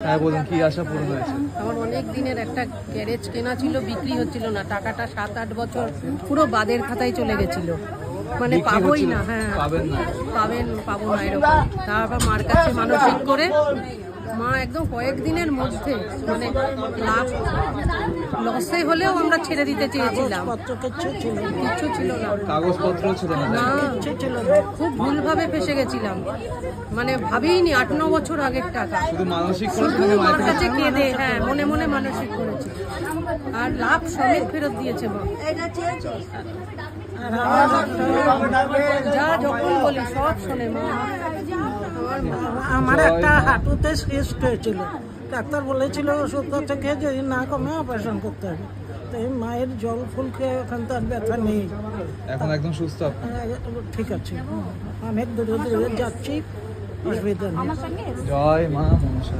হ্যাঁ বলুন, কি আশা পূরণ হয়েছে? আমার অনেক দিনের একটা গ্যারেজ কেনা ছিল, বিক্রি হচ্ছিল না। টাকাটা 7-8 বছর পুরো বাদের খাতায় চলে গেছিল, মানে পাবোই না। হ্যাঁ, পাবো না এরকম। তারপর মার কাছে মানসিক করে মা একদম কয়েকদিনের মধ্যে, মানে লসে হলেও আমরা ছেড়ে দিতে চেয়েছিলাম, কিচ্ছু ছিল না, কাগজপত্র ছিল না, খুব ভুলভাবে ফেসে গেছিলাম। মানে ভাবিনি 8-9 বছর আগের টাকা। শুধু মানসিক মার কাছে কেঁদে, হ্যাঁ, মনে মনে মানসিক করেছি, আর লাভ সমেত ফেরত দিয়েছে মা। যা যখন বলি সব শোনে মা। আমার একটা হাঁটুতে সিস্ট হয়েছিল, ডাক্তার বলেছিল ওষুধ থেকে যদি না কমে অপারেশন করতে হবে। তো এই মায়ের জল ফুল খেয়ে ওখান তো আর ব্যথা নেই, এখন একদম সুস্থ, ঠিক আছে। অনেক দূরে দূরে যাচ্ছি, অসুবিধা নেই। জয় মা মনসা।